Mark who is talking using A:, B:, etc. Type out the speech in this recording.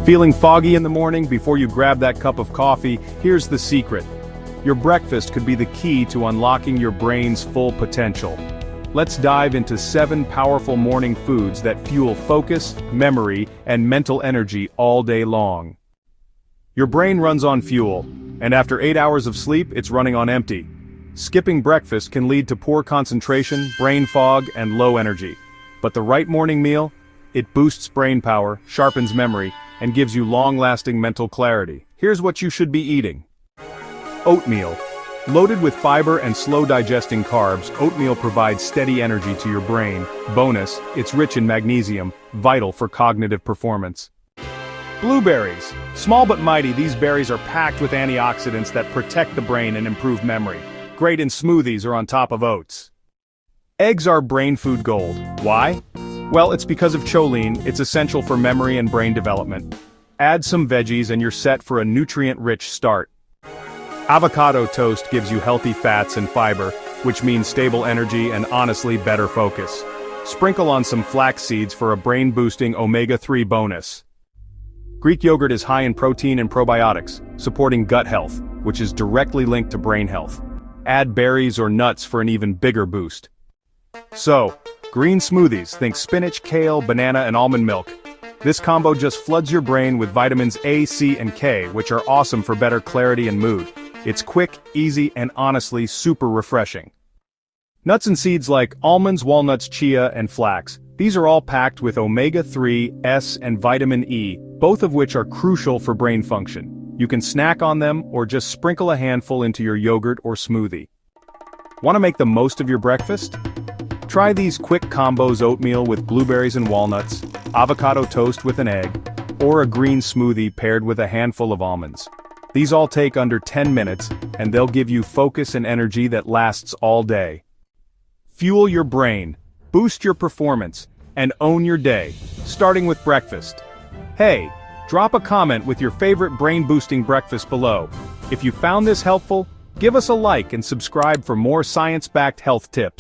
A: Feeling foggy in the morning before you grab that cup of coffee? Here's the secret. Your breakfast could be the key to unlocking your brain's full potential. Let's dive into 7 powerful morning foods that fuel focus, memory, and mental energy all day long. Your brain runs on fuel, and after 8 hours of sleep, it's running on empty. Skipping breakfast can lead to poor concentration, brain fog, and low energy. But the right morning meal? It boosts brain power, sharpens memory, and gives you long-lasting mental clarity. Here's what you should be eating. Oatmeal. Loaded with fiber and slow-digesting carbs, oatmeal provides steady energy to your brain. Bonus, it's rich in magnesium, vital for cognitive performance. Blueberries. Small but mighty, these berries are packed with antioxidants that protect the brain and improve memory. Great in smoothies or on top of oats. Eggs are brain food gold. Why? Well, it's because of choline. It's essential for memory and brain development. Add some veggies and you're set for a nutrient-rich start. Avocado toast gives you healthy fats and fiber, which means stable energy and honestly better focus. Sprinkle on some flax seeds for a brain-boosting omega-3 bonus. Greek yogurt is high in protein and probiotics, supporting gut health, which is directly linked to brain health. Add berries or nuts for an even bigger boost. So, green smoothies, think spinach, kale, banana, and almond milk. This combo just floods your brain with vitamins A, C, and K, which are awesome for better clarity and mood. It's quick, easy, and honestly super refreshing. Nuts and seeds like almonds, walnuts, chia, and flax. These are all packed with omega-3, S, and vitamin E, both of which are crucial for brain function. You can snack on them or just sprinkle a handful into your yogurt or smoothie. Want to make the most of your breakfast? Try these quick combos: oatmeal with blueberries and walnuts, avocado toast with an egg, or a green smoothie paired with a handful of almonds. These all take under 10 minutes, and they'll give you focus and energy that lasts all day. Fuel your brain, boost your performance, and own your day, starting with breakfast. Hey, drop a comment with your favorite brain-boosting breakfast below. If you found this helpful, give us a like and subscribe for more science-backed health tips.